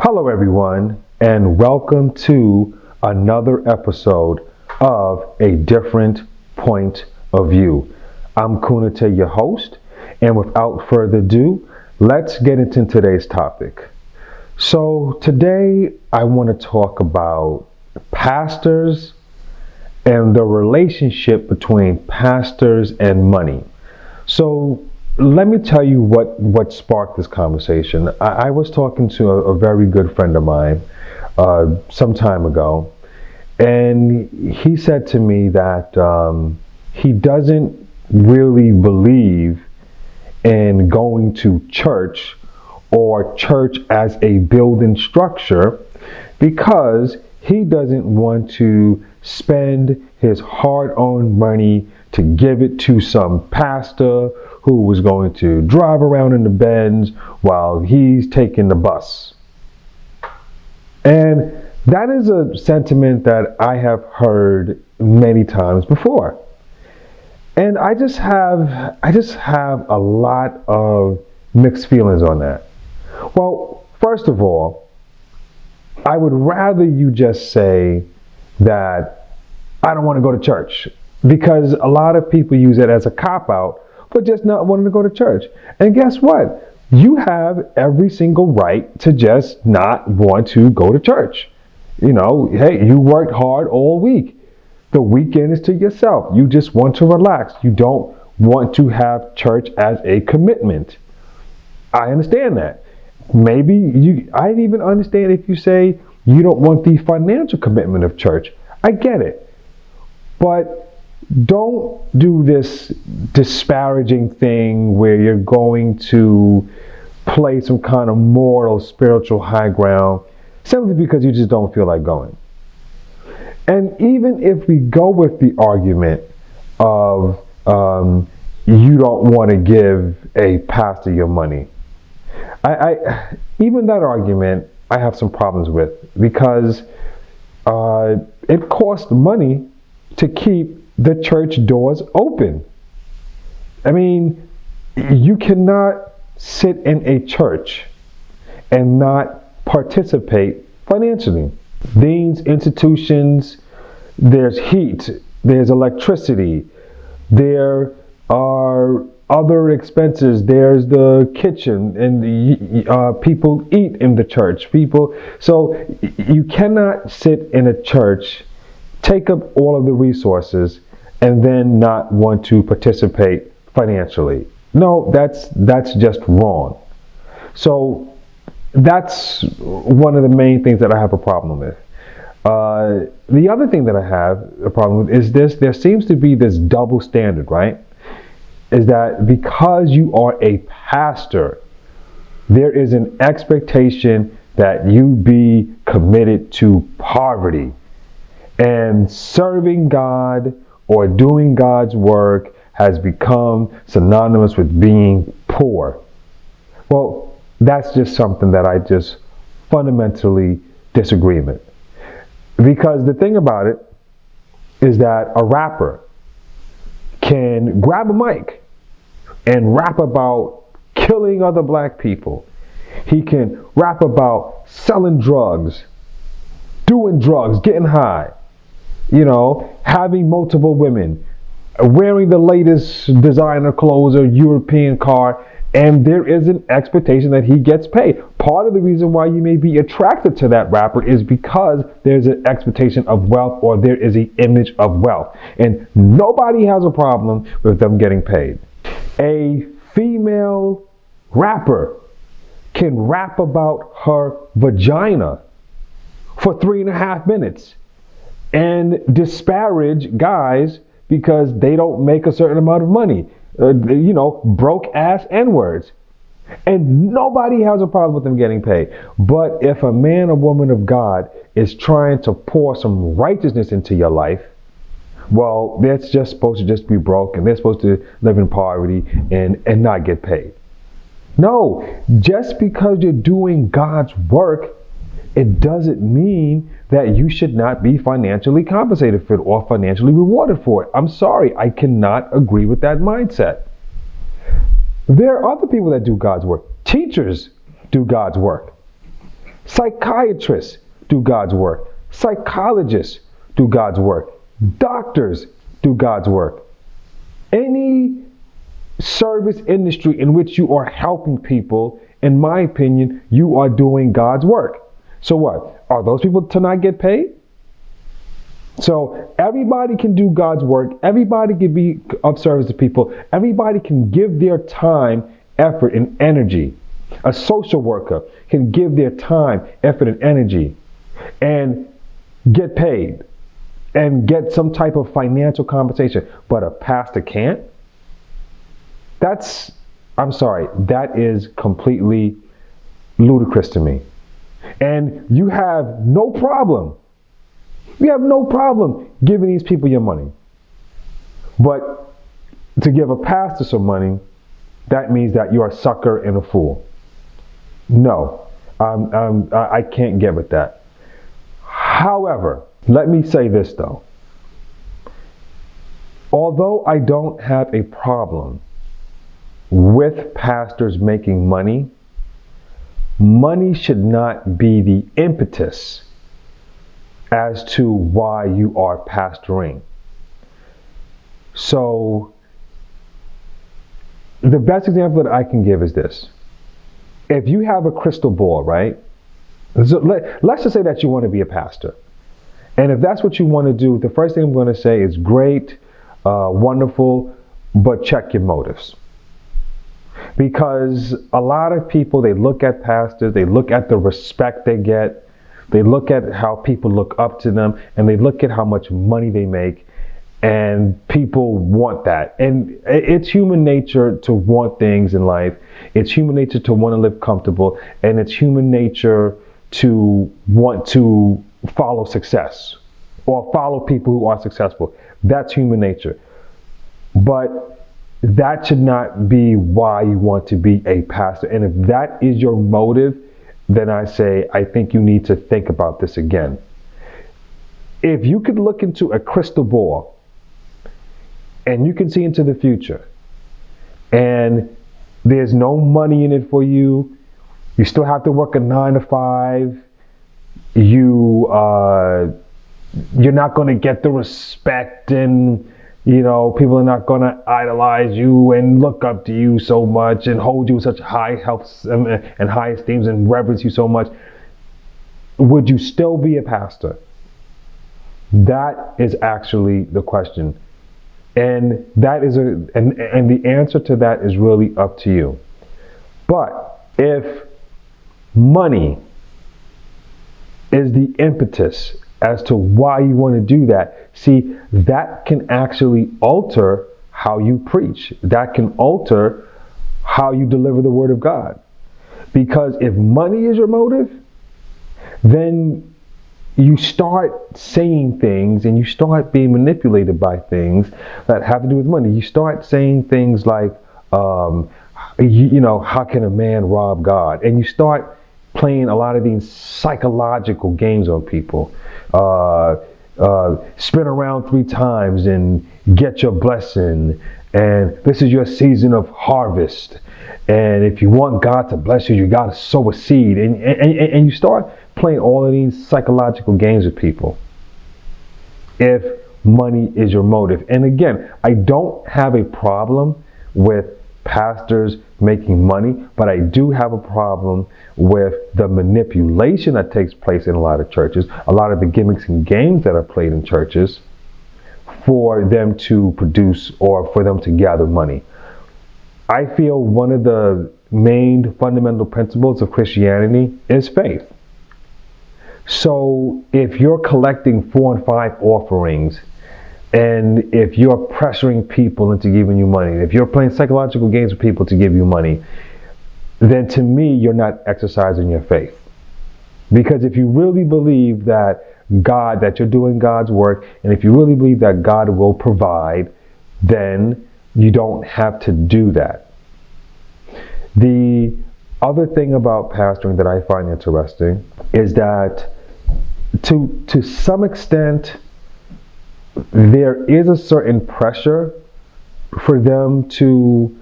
Hello, everyone, and welcome to another episode of A Different Point of View. I'm Kunate, your host, and without further ado, let's get into today's topic. So, today I want to talk about pastors and the relationship between pastors and money. So, let me tell you what sparked this conversation. I was talking to a very good friend of mine some time ago, and he said to me that he doesn't really believe in going to church or church as a building structure because he doesn't want to spend his hard-earned money to give it to some pastor who was going to drive around in the Benz while he's taking the bus. And that is a sentiment that I have heard many times before. And I just have a lot of mixed feelings on that. Well, first of all, I would rather you just say that I don't want to go to church, because a lot of people use it as a cop-out for just not wanting to go to church. And guess what? You have every single right to just not want to go to church. You know, hey, you worked hard all week. The weekend is to yourself. You just want to relax. You don't want to have church as a commitment. I understand that. I'd even understand if you say you don't want the financial commitment of church. I get it. But don't do this disparaging thing where you're going to play some kind of moral, spiritual high ground simply because you just don't feel like going. And even if we go with the argument of you don't want to give a pastor your money, even that argument I have some problems with, because it costs money to keep the church doors open. I mean, you cannot sit in a church and not participate financially. These institutions, there's heat, there's electricity, there are other expenses, there's the kitchen, and people eat in the church. So you cannot sit in a church, take up all of the resources, and then not want to participate financially. No, that's just wrong. So that's one of the main things that I have a problem with. The other thing that I have a problem with is this: there seems to be this double standard, right? Is that because you are a pastor, there is an expectation that you be committed to poverty. And serving God or doing God's work has become synonymous with being poor. Well, that's just something that I just fundamentally disagree with. Because the thing about it is that a rapper can grab a mic and rap about killing other black people. He can rap about selling drugs, doing drugs, getting high, having multiple women, wearing the latest designer clothes or European car, and there is an expectation that he gets paid. Part of the reason why you may be attracted to that rapper is because there's an expectation of wealth, or there is an image of wealth. And nobody has a problem with them getting paid. A female rapper can rap about her vagina for 3.5 minutes and disparage guys because they don't make a certain amount of money. Broke ass N-words. And nobody has a problem with them getting paid. But if a man or woman of God is trying to pour some righteousness into your life, well, they're just supposed to just be broke, and they're supposed to live in poverty and not get paid. No, just because you're doing God's work, it doesn't mean that you should not be financially compensated for it or financially rewarded for it. I'm sorry, I cannot agree with that mindset. There are other people that do God's work. Teachers do God's work. Psychiatrists do God's work. Psychologists do God's work. Doctors do God's work. Any service industry in which you are helping people, in my opinion, you are doing God's work. So what? Are those people to not get paid? So everybody can do God's work. Everybody can be of service to people. Everybody can give their time, effort, and energy. A social worker can give their time, effort, and energy and get paid and get some type of financial compensation. But a pastor can't? I'm sorry, that is completely ludicrous to me. And you have no problem. You have no problem giving these people your money. But to give a pastor some money, that means that you're a sucker and a fool. No, I can't get with that. However, let me say this though. Although I don't have a problem with pastors making money, money should not be the impetus as to why you are pastoring. So the best example that I can give is this. If you have a crystal ball, right? So let's just say that you want to be a pastor. And if that's what you want to do, the first thing I'm going to say is great, wonderful, but check your motives. Because a lot of people, they look at pastors, they look at the respect they get, they look at how people look up to them, and they look at how much money they make, and people want that. And it's human nature to want things in life. It's human nature to want to live comfortable, and it's human nature to want to follow success or follow people who are successful. That's human nature. But that should not be why you want to be a pastor. And if that is your motive, then I say, I think you need to think about this again. If you could look into a crystal ball and you can see into the future and there's no money in it for you, you still have to work a 9 to 5, you're not going to get the respect, and people are not going to idolize you and look up to you so much and hold you in such high health and high esteem and reverence you so much. Would you still be a pastor? That is actually the question. And that is and the answer to that is really up to you. But if money is the impetus as to why you want to do that, see, that can actually alter how you preach. That can alter how you deliver the word of God. Because if money is your motive, then you start saying things and you start being manipulated by things that have to do with money. You start saying things like, how can a man rob God? And you start playing a lot of these psychological games on people. Spin around 3 times and get your blessing. And this is your season of harvest. And if you want God to bless you, you got to sow a seed. And you start playing all of these psychological games with people if money is your motive. And again, I don't have a problem with pastors making money, but I do have a problem with the manipulation that takes place in a lot of churches, a lot of the gimmicks and games that are played in churches for them to produce or for them to gather money. I feel one of the main fundamental principles of Christianity is faith. So if you're collecting 4 and 5 offerings, and if you're pressuring people into giving you money, if you're playing psychological games with people to give you money, then to me, you're not exercising your faith. Because if you really believe that you're doing God's work, and if you really believe that God will provide, then you don't have to do that. The other thing about pastoring that I find interesting is that to some extent, there is a certain pressure for them to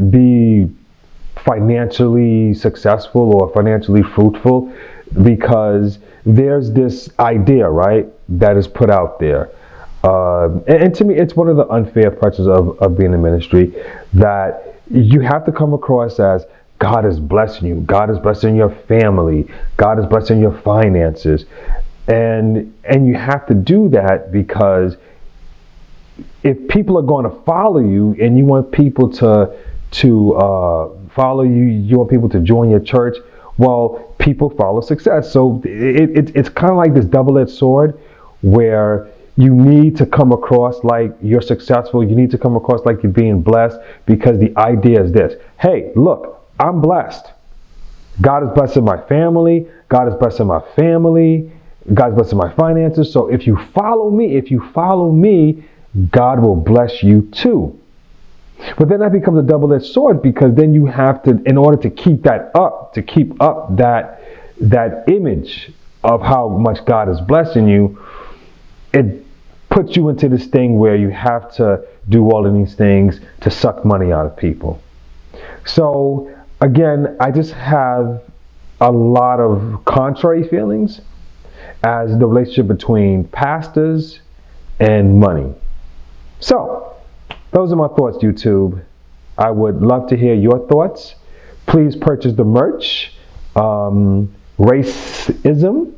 be financially successful or financially fruitful, because there's this idea, right, that is put out there. And to me, it's one of the unfair pressures of being in ministry, that you have to come across as God is blessing you, God is blessing your family, God is blessing your finances. And you have to do that because if people are going to follow you and you want people to follow you, you want people to join your church, well, people follow success. So it's kind of like this double-edged sword where you need to come across like you're successful. You need to come across like you're being blessed, because the idea is this: hey, look, I'm blessed. God is blessing my family. God is blessing my family. God is blessing my finances. So if you follow me, God will bless you too. But then that becomes a double-edged sword, because then you have to, in order to keep that up, to keep up that image of how much God is blessing you, it puts you into this thing where you have to do all of these things to suck money out of people. So again, I just have a lot of contrary feelings as the relationship between pastors and money. So those are my thoughts, YouTube. I would love to hear your thoughts. Please purchase the merch, Racism.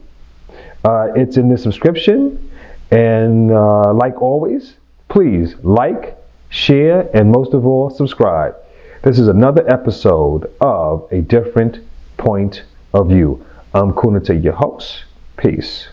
It's in the subscription. And like always, please like, share, and most of all, subscribe. This is another episode of A Different Point of View. I'm Kunita, your host. Peace.